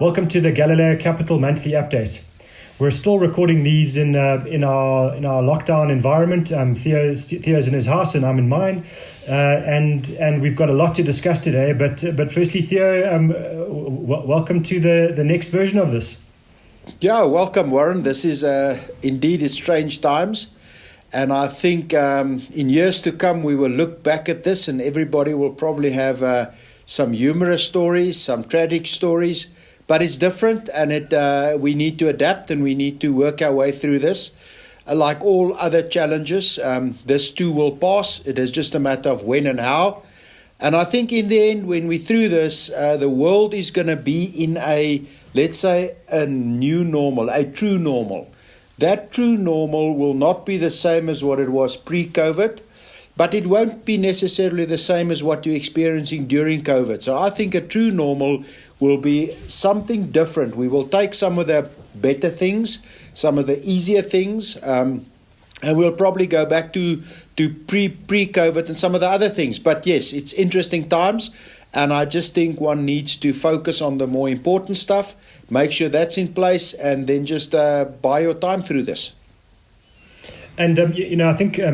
Welcome to the Galileo Capital Monthly Update. We're still recording these in our lockdown environment. Theo's in his house and I'm in mine, and we've got a lot to discuss today. But firstly, Theo, welcome to the next version of this. Yeah, welcome, Warren. This is indeed strange times. And I think in years to come, we will look back at this and everybody will probably have some humorous stories, some tragic stories. But it's different and we need to adapt and we need to work our way through this. Like all other challenges, this too will pass. It is just a matter of when and how. And I think in the end, when we're through this, the world is going to be in let's say, a new normal, a true normal. That true normal will not be the same as what it was pre-COVID, but it won't be necessarily the same as what you're experiencing during COVID. So I think a true normal will be something different. We will take some of the better things, some of the easier things, and we'll probably go back to pre-COVID and some of the other things. But yes, it's interesting times, and I just think one needs to focus on the more important stuff, make sure that's in place, and then just buy your time through this. And, I think I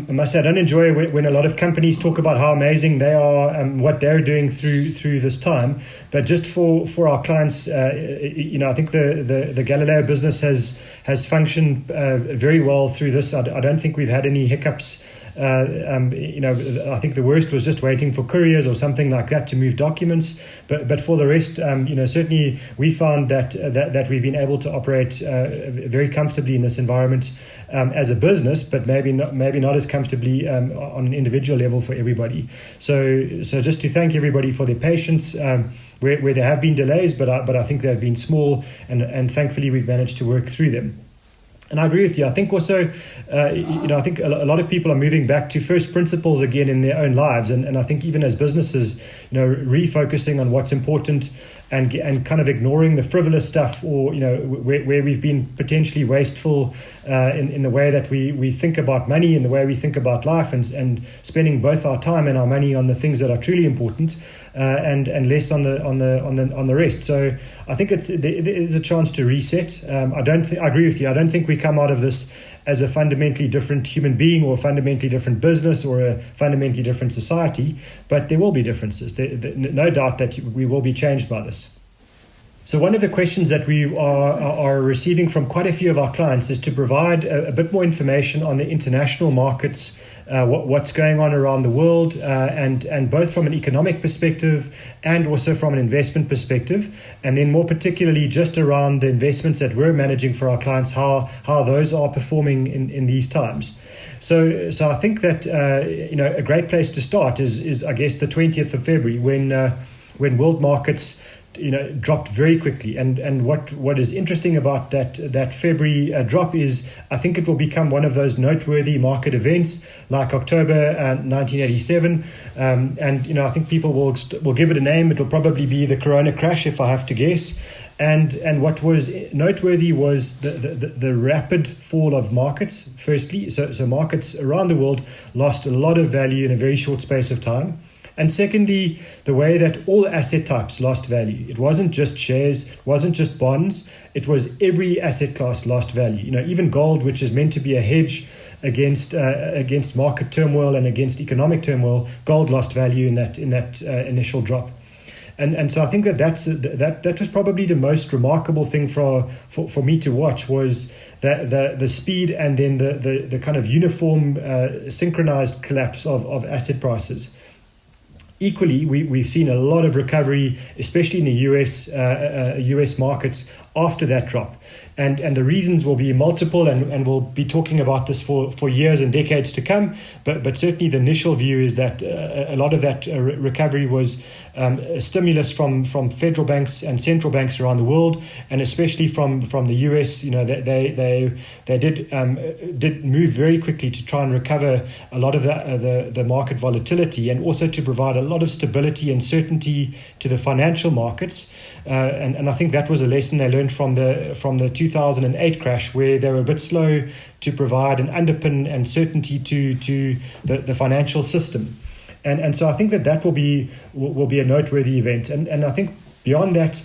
must say I don't enjoy when a lot of companies talk about how amazing they are and what they're doing through this time. But just for our clients, I think the Galileo business has functioned very well through this. I don't think we've had any hiccups. I think the worst was just waiting for couriers or something like that to move documents. But for the rest, certainly we found that we've been able to operate very comfortably in this environment as a business, but maybe not as comfortably on an individual level for everybody. So just to thank everybody for their patience, where there have been delays, but I think they've been small, and thankfully we've managed to work through them. And I agree with you. I think also, I think a lot of people are moving back to first principles again in their own lives. And I think even as businesses, refocusing on what's important and kind of ignoring the frivolous stuff or, where we've been potentially wasteful in the way that we think about money and the way we think about life and spending both our time and our money on the things that are truly important and less on the rest. So I think there is a chance to reset. I agree with you. I don't think we come out of this as a fundamentally different human being or a fundamentally different business or a fundamentally different society, but there will be differences. No doubt that we will be changed by this. So one of the questions that we are receiving from quite a few of our clients is to provide a bit more information on the international markets, what's going on around the world, and both from an economic perspective and also from an investment perspective, and then more particularly just around the investments that we're managing for our clients, how those are performing in these times. So I think that a great place to start is I guess the 20th of February when world markets dropped very quickly, and what is interesting about that February drop is I think it will become one of those noteworthy market events like October 1987, and I think people will give it a name. It will probably be the Corona crash, if I have to guess. And what was noteworthy was the rapid fall of markets. Firstly, so markets around the world lost a lot of value in a very short space of time. And secondly, the way that all asset types lost value. It wasn't just shares, it wasn't just bonds, it was every asset class lost value. Even gold, which is meant to be a hedge against market turmoil and against economic turmoil, gold lost value in that initial drop. And so I think that was probably the most remarkable thing for me to watch was the speed and then the kind of uniform synchronized collapse of asset prices. Equally, we've seen a lot of recovery, especially in the US markets after that drop. And the reasons will be multiple, and we'll be talking about this for years and decades to come. But certainly the initial view is that a lot of that recovery was a stimulus from federal banks and central banks around the world, and especially from the US. They did move very quickly to try and recover a lot of the market volatility, and also to provide a lot of stability and certainty to the financial markets. And I think that was a lesson they learned from the 2008 crash, where they were a bit slow to provide an underpin and certainty to the financial system. And so I think that will be a noteworthy event. And I think Beyond that,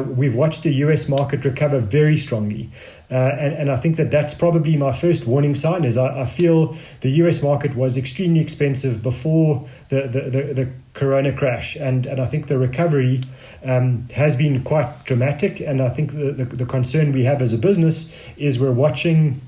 we've watched the US market recover very strongly. And I think that that's probably my first warning sign is I feel the US market was extremely expensive before the corona crash. And I think the recovery has been quite dramatic. And I think the concern we have as a business is we're watching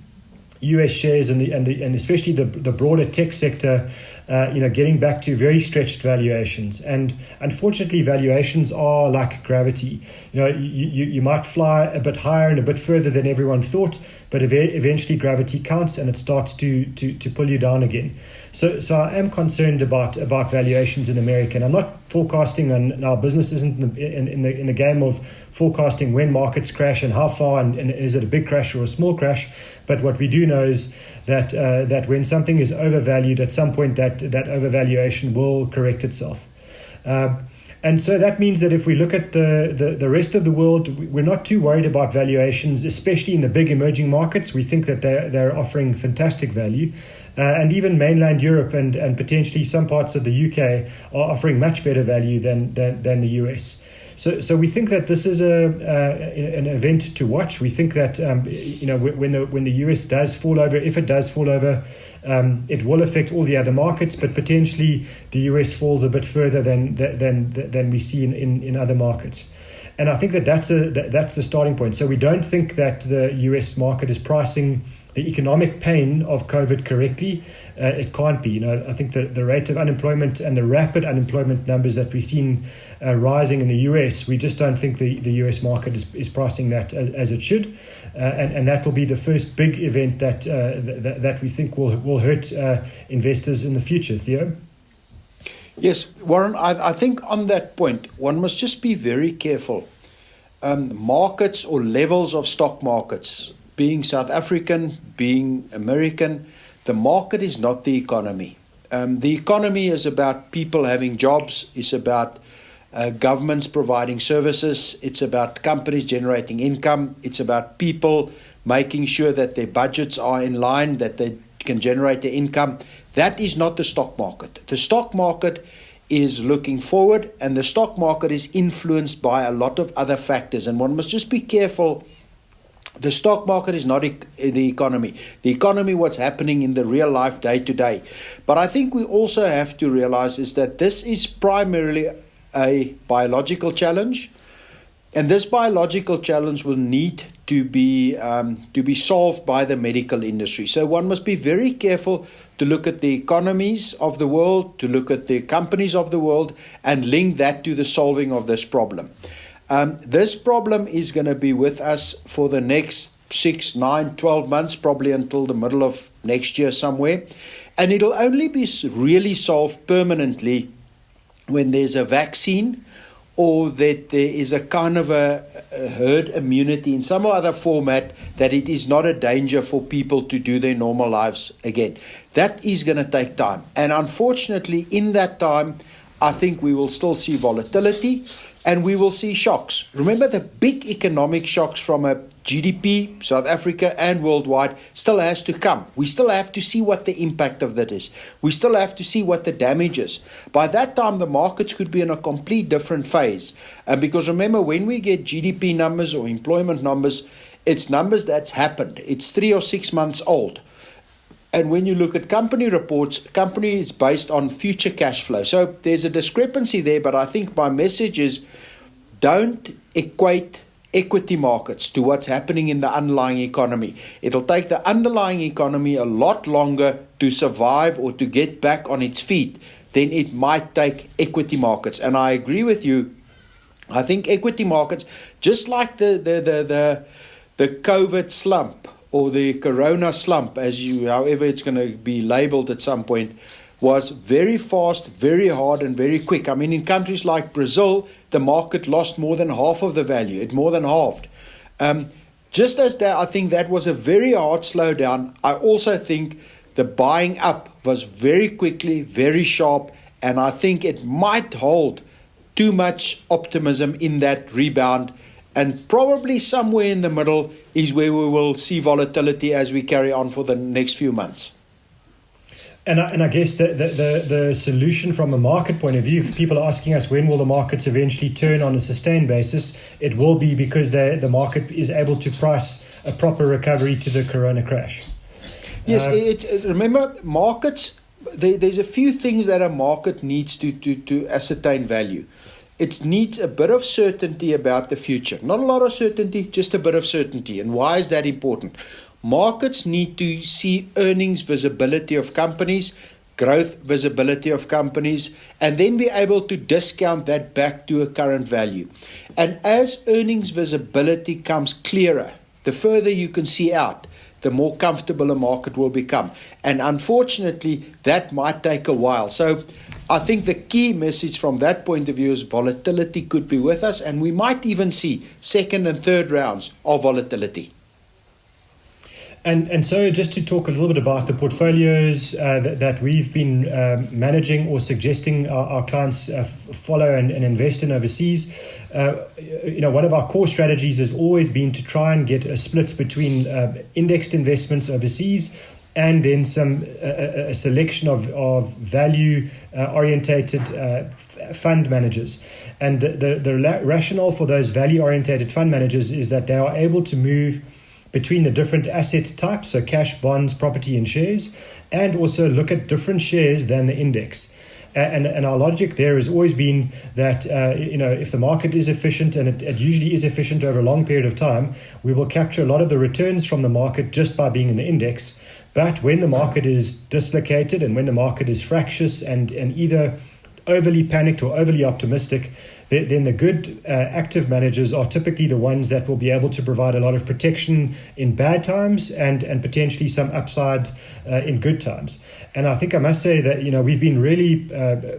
US shares and especially the broader tech sector, getting back to very stretched valuations. And unfortunately, valuations are like gravity. You might fly a bit higher and a bit further than everyone thought, but eventually gravity counts and it starts to pull you down again. So I am concerned about valuations in America. And I'm not forecasting, and our business isn't in the game of forecasting when markets crash and how far, and is it a big crash or a small crash. But what we do know is that when something is overvalued, at some point that overvaluation will correct itself. And so that means that if we look at the rest of the world, we're not too worried about valuations, especially in the big emerging markets. We think that they're offering fantastic value. And even mainland Europe and potentially some parts of the UK are offering much better value than the US. So we think that this is an event to watch. We think that when the US does fall over, if it does fall over, it will affect all the other markets, but potentially the US falls a bit further than we see in other markets. And I think that's the starting point. So we don't think that the US market is pricing the economic pain of COVID correctly. It can't be. I think the rate of unemployment and the rapid unemployment numbers that we've seen rising in the US, we just don't think the US market is pricing that as it should. And that will be the first big event that we think will hurt investors in the future. Theo? Yes, Warren, I think on that point, one must just be very careful. Markets or levels of stock markets, being South African, being American, the market is not the economy. The economy is about people having jobs, it's about governments providing services, it's about companies generating income, it's about people making sure that their budgets are in line, that they can generate the income. That is not the stock market. The stock market is looking forward, and the stock market is influenced by a lot of other factors, and one must just be careful. The stock market is not the economy. The economy, what's happening in the real life day to day. But I think we also have to realize is that this is primarily a biological challenge. And this biological challenge will need to be solved by the medical industry. So one must be very careful to look at the economies of the world, to look at the companies of the world, and link that to the solving of this problem. This problem is going to be with us for the next 6, 9, 12 months, probably until the middle of next year somewhere. And it'll only be really solved permanently when there's a vaccine, or that there is a kind of a herd immunity in some other format, that it is not a danger for people to do their normal lives again. That is going to take time. And unfortunately, in that time, I think we will still see volatility and we will see shocks. Remember, the big economic shocks from a GDP, South Africa and worldwide, still has to come. We still have to see what the impact of that is. We still have to see what the damage is. By that time, the markets could be in a complete different phase. Because remember, when we get GDP numbers or employment numbers, it's numbers that's happened. It's 3 or 6 months old. And when you look at company reports, company is based on future cash flow. So there's a discrepancy there, but I think my message is don't equate equity markets to what's happening in the underlying economy. It'll take the underlying economy a lot longer to survive or to get back on its feet than it might take equity markets. And I agree with you. I think equity markets, just like the COVID slump, or the corona slump, however it's going to be labeled at some point, was very fast, very hard, and very quick. I mean, in countries like Brazil, the market lost more than half of the value. It more than halved. Just as that, I think that was a very hard slowdown. I also think the buying up was very quickly, very sharp, and I think it might hold too much optimism in that rebound. And probably somewhere in the middle is where we will see volatility as we carry on for the next few months. And I guess the solution from a market point of view, if people are asking us when will the markets eventually turn on a sustained basis, it will be because the market is able to price a proper recovery to the corona crash. Yes, remember, markets, there's a few things that a market needs to ascertain value. It needs a bit of certainty about the future. Not a lot of certainty, just a bit of certainty. And why is that important? Markets need to see earnings visibility of companies, growth visibility of companies, and then be able to discount that back to a current value. And as earnings visibility comes clearer, the further you can see out, the more comfortable a market will become. And unfortunately, that might take a while. So I think the key message from that point of view is volatility could be with us, and we might even see second and third rounds of volatility. And so just to talk a little bit about the portfolios that we've been managing or suggesting our clients follow and invest in overseas, one of our core strategies has always been to try and get a split between indexed investments overseas and then a selection of value orientated fund managers. And the rationale for those value orientated fund managers is that they are able to move between the different asset types, so cash, bonds, property, and shares, and also look at different shares than the index. And our logic there has always been that if the market is efficient, and it usually is efficient over a long period of time, we will capture a lot of the returns from the market just by being in the index. But when the market is dislocated and when the market is fractious and either overly panicked or overly optimistic, then the good active managers are typically the ones that will be able to provide a lot of protection in bad times and potentially some upside in good times. And I think I must say that we've been really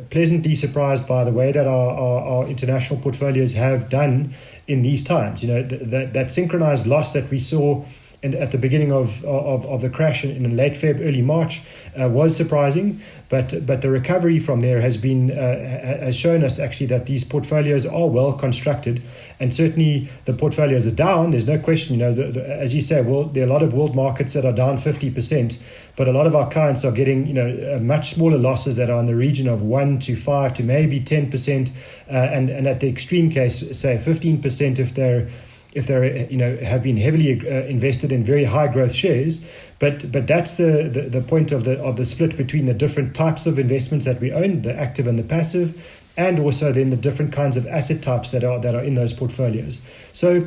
pleasantly surprised by the way that our international portfolios have done in these times. That synchronized loss that we saw and at the beginning of the crash in late Feb, early March was surprising, but the recovery from there has shown us actually that these portfolios are well constructed, and certainly the portfolios are down. There's no question. As you say, there are a lot of world markets that are down 50%, but a lot of our clients are getting much smaller losses that are in the region of 1 to 5 to maybe 10%, and at the extreme case, say 15% if they're have been heavily invested in very high growth shares, but that's the point of the split between the different types of investments that we own, the active and the passive, and also then the different kinds of asset types that are in those portfolios. So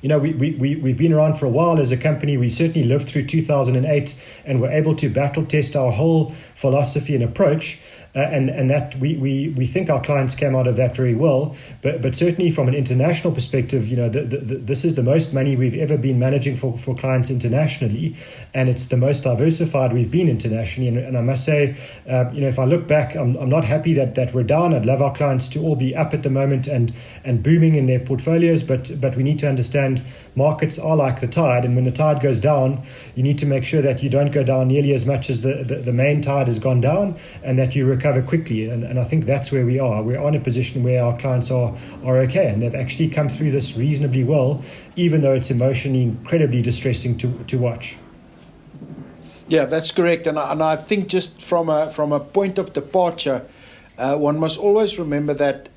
we've been around for a while as a company. We certainly lived through 2008 and were able to battle test our whole philosophy and approach. And that we think our clients came out of that very well, but certainly from an international perspective, this is the most money we've ever been managing for clients internationally, and it's the most diversified we've been internationally. And I must say, if I look back, I'm not happy that we're down. I'd love our clients to all be up at the moment and booming in their portfolios, but we need to understand markets are like the tide, and when the tide goes down, you need to make sure that you don't go down nearly as much as the main tide has gone down, and that you recover quickly. And I think that's where we are. We're in a position where our clients are okay, and they've actually come through this reasonably well, even though it's emotionally incredibly distressing to watch. Yeah, that's correct. And I think just from a point of departure, one must always remember that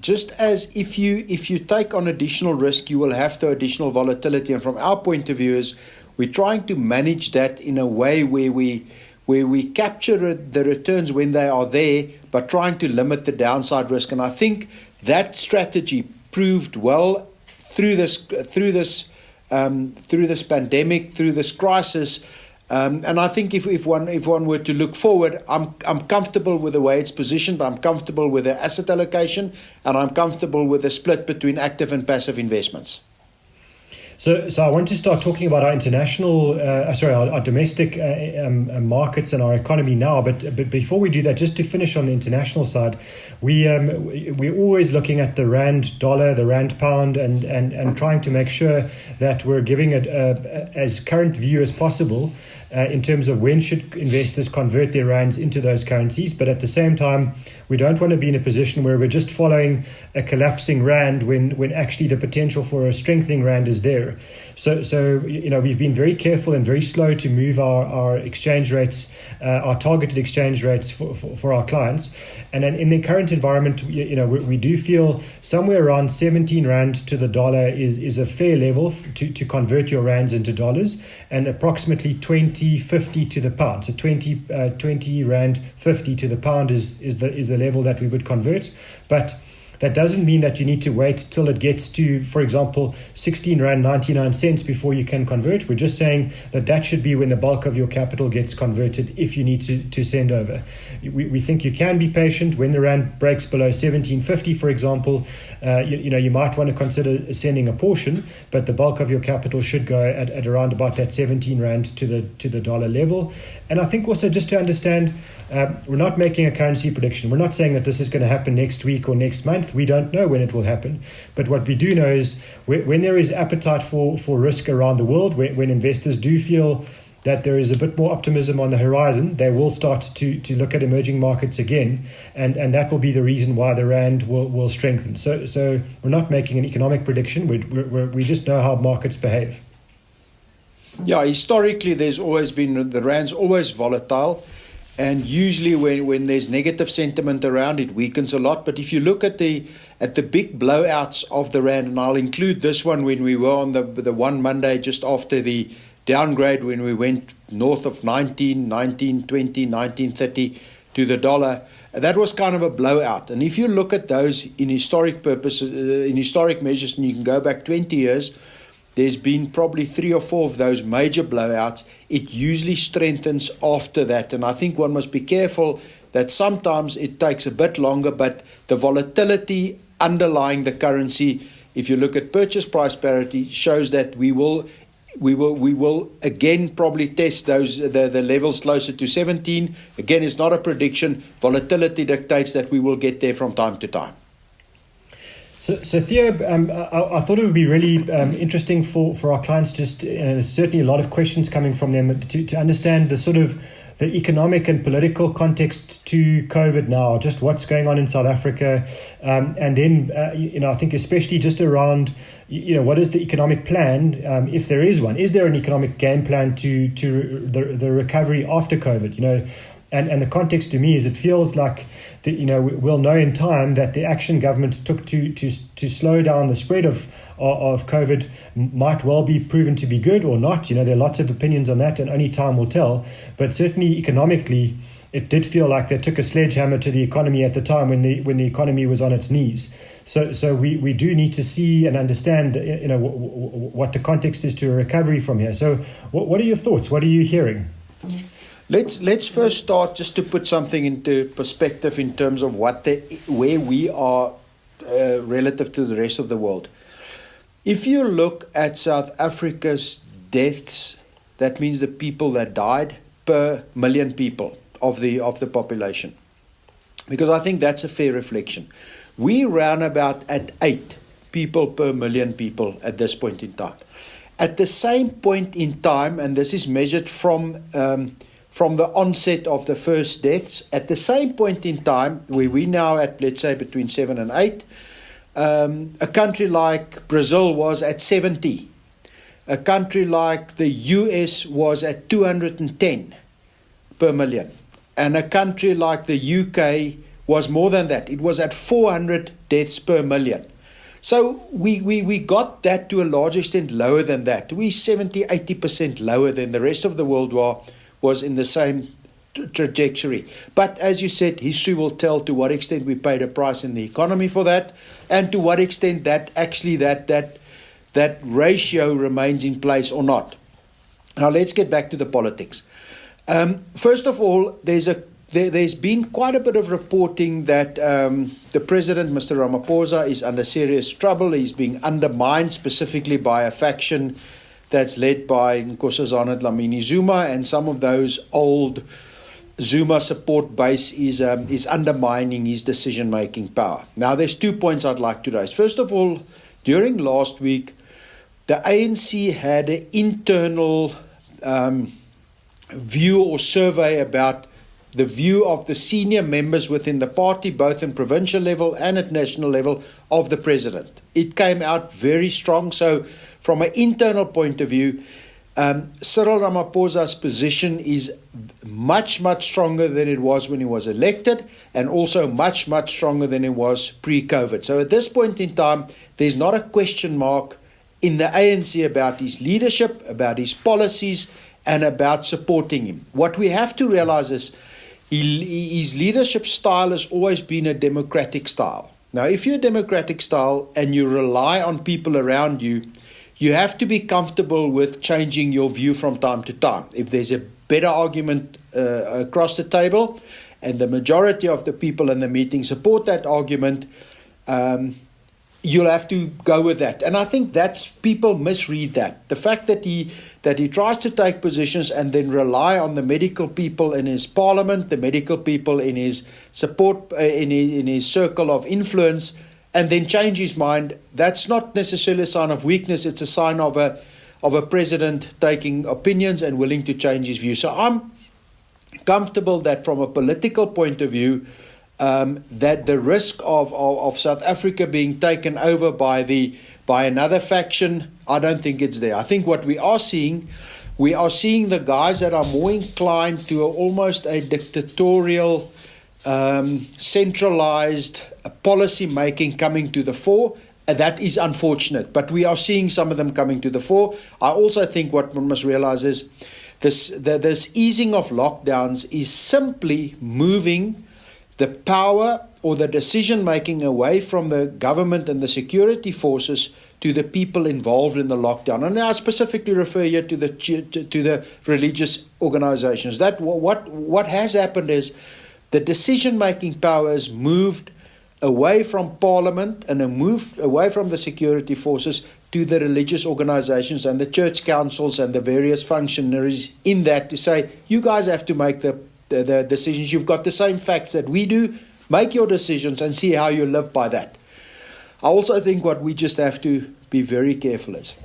just as if you take on additional risk, you will have the additional volatility. And from our point of view, is we're trying to manage that in a way where we capture the returns when they are there, but trying to limit the downside risk. And I think that strategy proved well through this pandemic, through this crisis. And I think if one were to look forward, I'm comfortable with the way it's positioned. I'm comfortable with the asset allocation, and I'm comfortable with the split between active and passive investments. So I want to start talking about our our domestic markets and our economy now. But before we do that, just to finish on the international side, we're always looking at the rand dollar, the rand pound, and trying to make sure that we're giving it as current view as possible. in terms of when should investors convert their rands into those currencies. But at the same time, we don't want to be in a position where we're just following a collapsing rand when actually the potential for a strengthening rand is there. So we've been very careful and very slow to move our exchange rates, our targeted exchange rates for our clients. And then in the current environment, we do feel somewhere around 17 rand to the dollar is a fair level to convert your rands into dollars, and approximately 20.50 to the pound. So 20 rand 50 to the pound is the level that we would convert. But that doesn't mean that you need to wait till it gets to, for example, 16 rand 99 cents before you can convert. We're just saying that should be when the bulk of your capital gets converted if you need to send over. We think you can be patient. When the rand breaks below 17.50, for example, you might want to consider sending a portion, but the bulk of your capital should go at around about that 17 rand to the dollar level. And I think also, just to understand, we're not making a currency prediction. We're not saying that this is going to happen next week or next month. We don't know when it will happen. But what we do know is when there is appetite for risk around the world, when investors do feel that there is a bit more optimism on the horizon, they will start to look at emerging markets again. And that will be the reason why the rand will strengthen. So we're not making an economic prediction. We just know how markets behave. Yeah, historically, there's always been, the rand's always volatile. And usually when there's negative sentiment around, it weakens a lot. But if you look at the big blowouts of the rand, and I'll include this one when we were on the one Monday just after the downgrade, when we went north of 19, 20, 30 to the dollar, that was kind of a blowout. And if you look at those in historic measures, and you can go back 20 years, there's been probably 3 or 4 of those major blowouts. It usually strengthens after that. And I think one must be careful that sometimes it takes a bit longer, but the volatility underlying the currency, if you look at purchase price parity, shows that we will again probably test the levels closer to 17. Again, it's not a prediction. Volatility dictates that we will get there from time to time. So Theo, I thought it would be really interesting for our clients, there's certainly a lot of questions coming from them to understand the sort of the economic and political context to COVID now, just what's going on in South Africa, and then I think especially just around what is the economic plan, if there is one. Is there an economic game plan to the recovery after COVID? And the context to me is it feels like we'll know in time that the action government took to slow down the spread of COVID might well be proven to be good or not. There are lots of opinions on that, and only time will tell. But certainly economically, it did feel like they took a sledgehammer to the economy at the time when the economy was on its knees. So we do need to see and understand what the context is to a recovery from here. So what are your thoughts? What are you hearing? Let's first start just to put something into perspective in terms of where we are relative to the rest of the world. If you look at South Africa's deaths, that means the people that died per million people of the population, because I think that's a fair reflection. We round about at 8 people per million people at this point in time. At the same point in time, and this is measured from the onset of the first deaths, at the same point in time, where we now at, let's say, between 7 and 8, a country like Brazil was at 70. A country like the US was at 210 per million. And a country like the UK was more than that. It was at 400 deaths per million. So we got that to a large extent lower than that. We 70, 80% lower than the rest of the world was in the same trajectory. But as you said, history will tell to what extent we paid a price in the economy for that, and to what extent that actually that ratio remains in place or not. Now let's get back to the politics. First of all, there's been quite a bit of reporting that the president, Mr. Ramaphosa, is under serious trouble. He's being undermined specifically by a faction that's led by Nkosazana Dlamini Zuma, and some of those old Zuma support base is undermining his decision-making power. Now, there's 2 points I'd like to raise. First of all, during last week, the ANC had an internal view or survey about the view of the senior members within the party, both in provincial level and at national level, of the president. It came out very strong. So from an internal point of view, Cyril Ramaphosa's position is much, much stronger than it was when he was elected, and also much, much stronger than it was pre-COVID. So at this point in time, there's not a question mark in the ANC about his leadership, about his policies, and about supporting him. What we have to realize is his leadership style has always been a democratic style. Now, if you're a democratic style and you rely on people around you, you have to be comfortable with changing your view from time to time. If there's a better argument across the table and the majority of the people in the meeting support that argument, you'll have to go with that. And I think people misread that. The fact that he tries to take positions and then rely on the medical people in his parliament, the medical people in his support, in his circle of influence, and then change his mind, that's not necessarily a sign of weakness. It's a sign of a president taking opinions and willing to change his view. So I'm comfortable that from a political point of view, that the risk of South Africa being taken over by another faction, I don't think it's there. I think what we are seeing the guys that are more inclined to almost a dictatorial, centralized policy making coming to the fore. That is unfortunate, but we are seeing some of them coming to the fore. I also think what one must realize is this easing of lockdowns is simply moving the power or the decision-making away from the government and the security forces to the people involved in the lockdown. And I specifically refer here to the religious organizations. That what has happened is the decision-making power has moved away from Parliament and moved away from the security forces to the religious organizations and the church councils and the various functionaries in that to say, you guys have to make the decisions. You've got the same facts that we do. Make your decisions and see how you live by that. I also think what we just have to be very careful is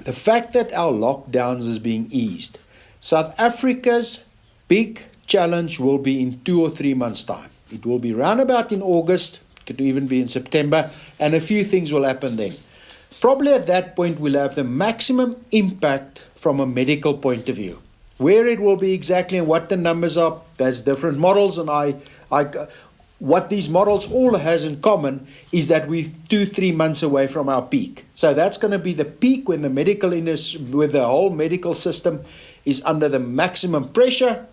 the fact that our lockdowns is being eased. South Africa's big challenge will be in 2 or 3 months' time. It will be roundabout in August, could even be in September, and a few things will happen then. Probably at that point we'll have the maximum impact from a medical point of view. Where it will be exactly and what the numbers are, there's different models, and what these models all has in common is that we're 2-3 months away from our peak. So that's going to be the peak when the medical industry, with the whole medical system is under the maximum pressure,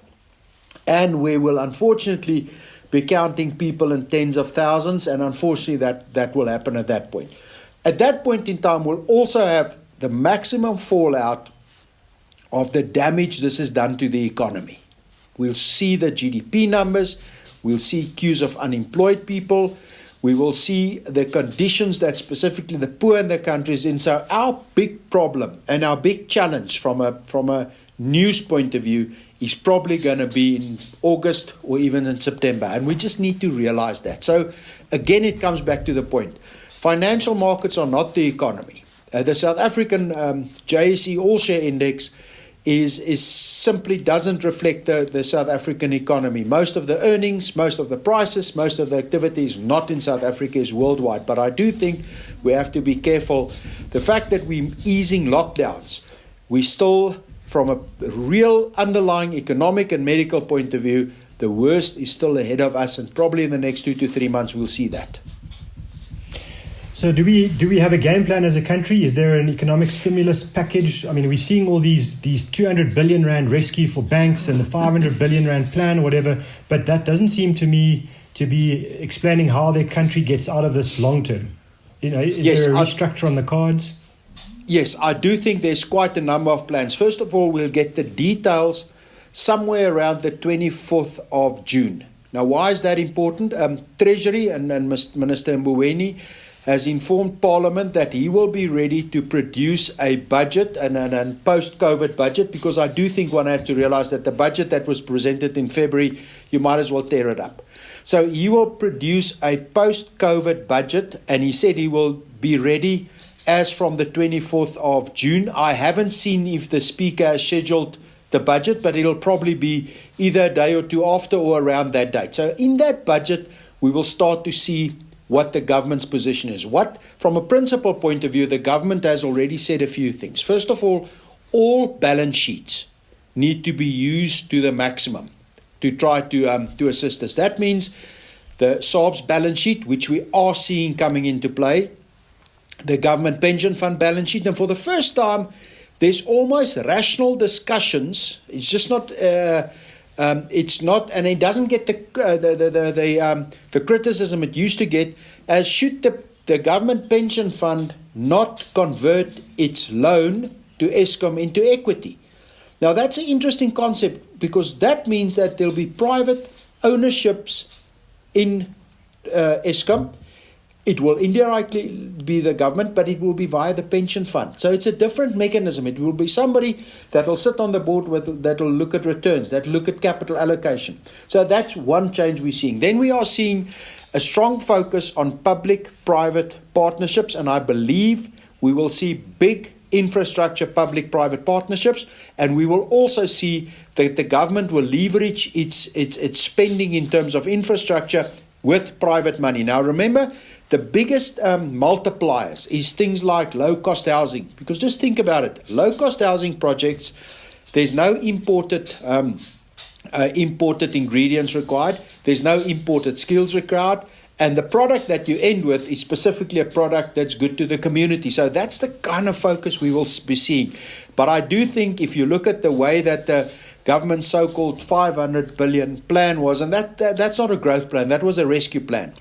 and we will unfortunately be counting people in tens of thousands, and unfortunately that will happen at that point. At that point in time, we'll also have the maximum fallout of the damage this has done to the economy. We'll see the GDP numbers, we'll see queues of unemployed people, we will see the conditions that specifically the poor in the country is in. So our big problem and our big challenge from a news point of view is probably going to be in August or even in September. And we just need to realize that. So again, it comes back to the point. Financial markets are not the economy. The South African JSE All Share Index is simply doesn't reflect the South African economy. Most of the earnings, most of the prices, most of the activity is not in South Africa, is worldwide. But I do think we have to be careful. The fact that we're easing lockdowns, we still, from a real underlying economic and medical point of view, the worst is still ahead of us, and probably in the next 2 to 3 months we'll see that. So do we have a game plan as a country? Is there an economic stimulus package? I mean, we're seeing all these 200 billion rand rescue for banks and the 500 billion rand plan or whatever, but that doesn't seem to me to be explaining how the country gets out of this long term. Is there a restructure on the cards? Yes, I do think there's quite a number of plans. First of all, we'll get the details somewhere around the 24th of June. Now, why is that important? Treasury and Minister Mboweni has informed Parliament that he will be ready to produce a budget and post-COVID budget, because I do think one has to realize that the budget that was presented in February, you might as well tear it up. So he will produce a post-COVID budget, and he said he will be ready as from the 24th of June. I haven't seen if the Speaker has scheduled the budget, but it'll probably be either a day or two after or around that date. So in that budget, we will start to see what the government's position is. From a principal point of view, the government has already said a few things. First of all balance sheets need to be used to the maximum to try to assist us. That means the SARB's balance sheet, which we are seeing coming into play, the government pension fund balance sheet, and for the first time, there's almost rational discussions. It's just not. It's not, and it doesn't get the criticism it used to get. As should the government pension fund not convert its loan to Eskom into equity. Now that's an interesting concept because that means that there'll be private ownerships in Eskom. It will indirectly be the government, but it will be via the pension fund. So it's a different mechanism. It will be somebody that will sit on the board that will look at returns, that look at capital allocation. So that's one change we're seeing. Then we are seeing a strong focus on public-private partnerships, and I believe we will see big infrastructure public-private partnerships, and we will also see that the government will leverage its spending in terms of infrastructure with private money. Now remember, the biggest multipliers is things like low-cost housing. Because just think about it. Low-cost housing projects, there's no imported ingredients required. There's no imported skills required. And the product that you end with is specifically a product that's good to the community. So that's the kind of focus we will be seeing. But I do think if you look at the way that the government's so-called 500 billion plan was, and that's not a growth plan, that was a rescue plan.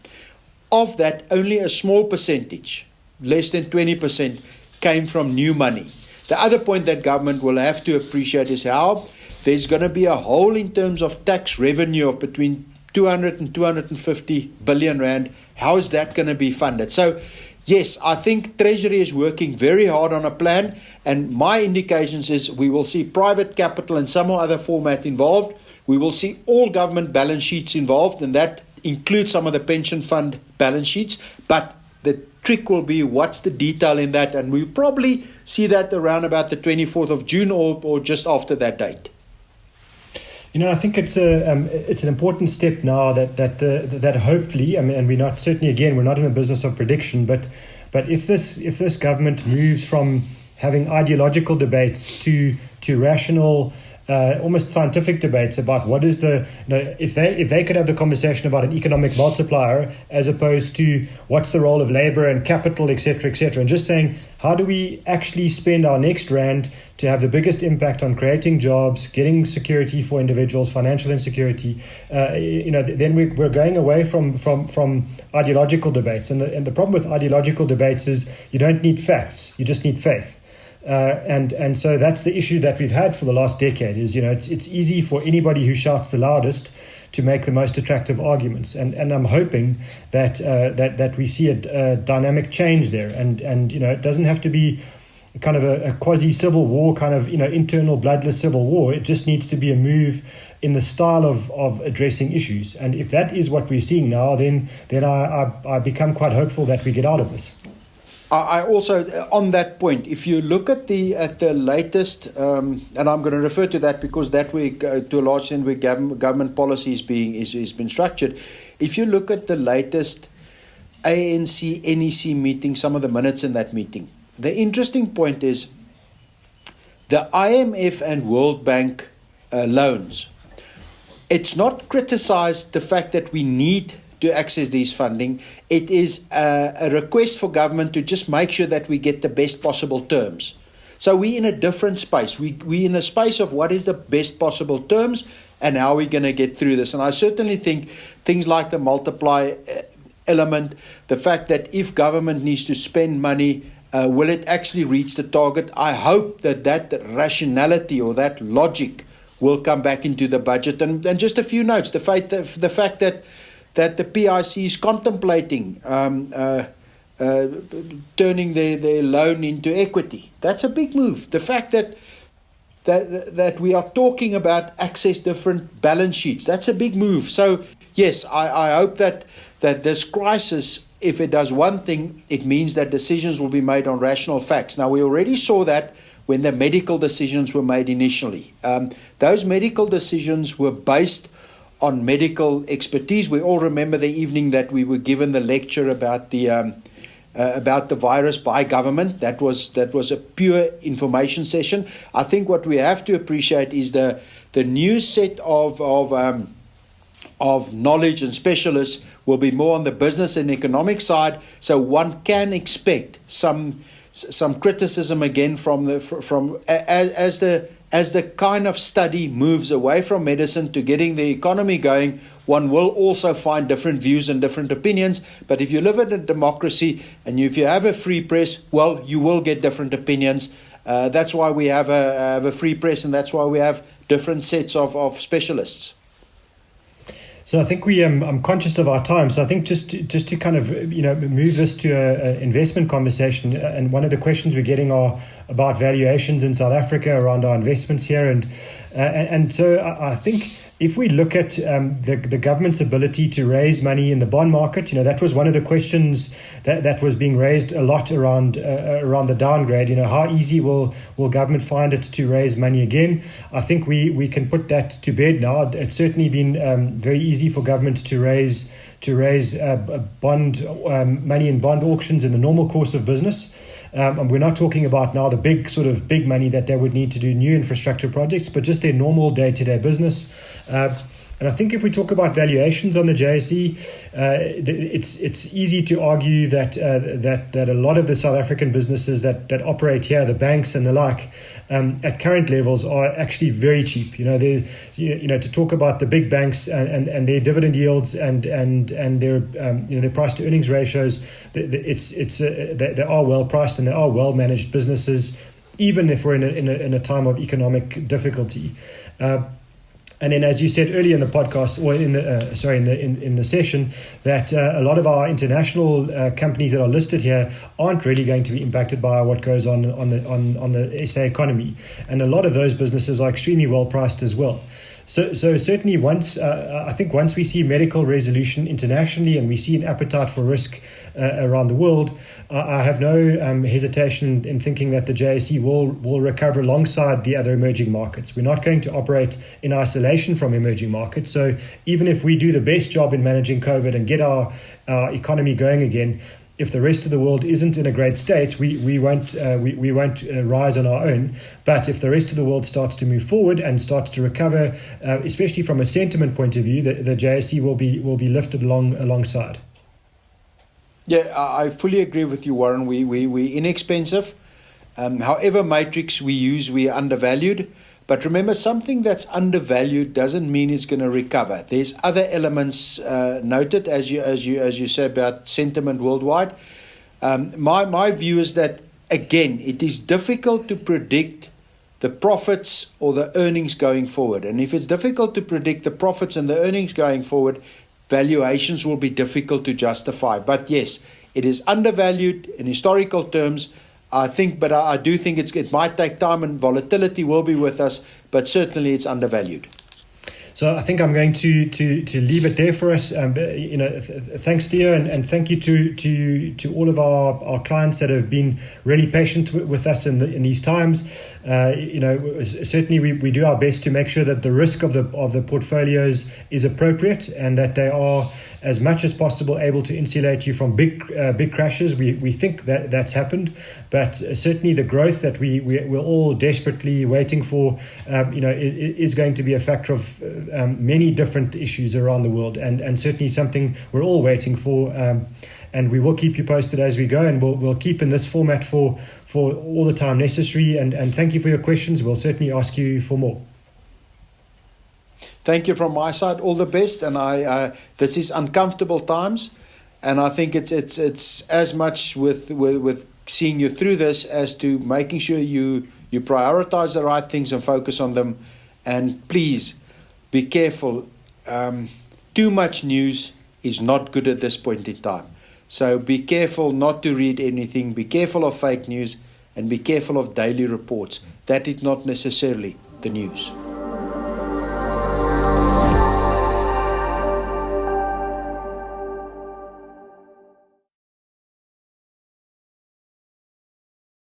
Of that, only a small percentage, less than 20%, came from new money. The other point that government will have to appreciate is how there's going to be a hole in terms of tax revenue of between 200 and 250 billion rand. How is that going to be funded? So, yes, I think Treasury is working very hard on a plan, and my indications is we will see private capital in some or other format involved. We will see all government balance sheets involved, and that includes some of the pension fund balance sheets, but the trick will be what's the detail in that, and we'll probably see that around about the 24th of June or just after that date. I think it's an important step now that hopefully, and we're not in a business of prediction, but if this government moves from having ideological debates to rational, almost scientific debates about what is if they could have the conversation about an economic multiplier as opposed to what's the role of labor and capital, etc., and just saying how do we actually spend our next rand to have the biggest impact on creating jobs, getting security for individuals, financial insecurity, then we're going away from ideological debates, and the problem with ideological debates is you don't need facts, you just need faith. And so that's the issue that we've had for the last decade is, it's easy for anybody who shouts the loudest to make the most attractive arguments. And I'm hoping that we see a dynamic change there. And it doesn't have to be kind of a quasi-civil war, kind of, internal bloodless civil war. It just needs to be a move in the style of addressing issues. And if that is what we're seeing now, then I become quite hopeful that we get out of this. I also, on that point, if you look at the latest, and I'm going to refer to that because that way, to a large extent, where government policy is been structured. If you look at the latest ANC NEC meeting, some of the minutes in that meeting, the interesting point is the IMF and World Bank loans. It's not criticized the fact that we need to access these funding. It is a request for government to just make sure that we get the best possible terms. So we're in a different space. We're in the space of what is the best possible terms and how we're going to get through this. And I certainly think things like the multiply element, the fact that if government needs to spend money, will it actually reach the target? I hope that rationality or that logic will come back into the budget. And just a few notes, the fact that the PIC is contemplating turning their loan into equity. That's a big move. The fact that we are talking about access different balance sheets, that's a big move. So yes, I hope that this crisis, if it does one thing, it means that decisions will be made on rational facts. Now, we already saw that when the medical decisions were made initially. Those medical decisions were based on medical expertise. We all remember the evening that we were given the lecture about the virus by government. That was a pure information session. I think what we have to appreciate is the new set of knowledge and specialists will be more on the business and economic side. So one can expect some criticism again as the kind of study moves away from medicine to getting the economy going. One will also find different views and different opinions. But if you live in a democracy and if you have a free press, well, you will get different opinions. That's why we have a free press, and that's why we have different sets of specialists. So I think I'm conscious of our time. So I think just to kind of move this to an investment conversation. And one of the questions we're getting are about valuations in South Africa around our investments here, and so I think if we look at the government's ability to raise money in the bond market, that was one of the questions that was being raised a lot around the downgrade. How easy will government find it to raise money again? I think we can put that to bed now. It's certainly been very easy for government to raise bond money in bond auctions in the normal course of business. And we're not talking about now the big money that they would need to do new infrastructure projects, but just their normal day-to-day business. And I think if we talk about valuations on the JSE, it's easy to argue that a lot of the South African businesses that operate here, the banks and the like, at current levels are actually very cheap. To talk about the big banks and their dividend yields and their price to earnings ratios, they are well priced and they are well managed businesses, even if we're in a time of economic difficulty. And then, as you said earlier in the podcast, or in the session, that a lot of our international companies that are listed here aren't really going to be impacted by what goes on the SA economy, and a lot of those businesses are extremely well priced as well. So certainly once we see medical resolution internationally and we see an appetite for risk around the world, I have no hesitation in thinking that the JSE will recover alongside the other emerging markets. We're not going to operate in isolation from emerging markets. So even if we do the best job in managing COVID and get our economy going again, if the rest of the world isn't in a great state, we won't rise on our own. But if the rest of the world starts to move forward and starts to recover, especially from a sentiment point of view, the JSE will be lifted alongside. Yeah, I fully agree with you, Warren. We're inexpensive. However matrix we use, we are undervalued. But remember, something that's undervalued doesn't mean it's going to recover. There's other elements noted, as you say, about sentiment worldwide. My view is that, again, it is difficult to predict the profits or the earnings going forward. And if it's difficult to predict the profits and the earnings going forward, valuations will be difficult to justify. But yes, it is undervalued in historical terms. I do think it might take time, and volatility will be with us, but certainly it's undervalued. So I think I'm going to leave it there for us. Thanks, Theo, and thank you to all of our clients that have been really patient with us in these times. Certainly we do our best to make sure that the risk of the portfolios is appropriate and that they are, as much as possible, able to insulate you from big crashes. We think that that's happened, but certainly the growth that we're all desperately waiting for, is going to be a factor of many different issues around the world, and certainly something we're all waiting for. And we will keep you posted as we go, and we'll keep in this format for all the time necessary. And thank you for your questions. We'll certainly ask you for more. Thank you from my side. All the best. And this is uncomfortable times, and I think it's as much with seeing you through this as to making sure you prioritize the right things and focus on them. And please be careful. Too much news is not good at this point in time. So be careful not to read anything. Be careful of fake news, and be careful of daily reports. That is not necessarily the news.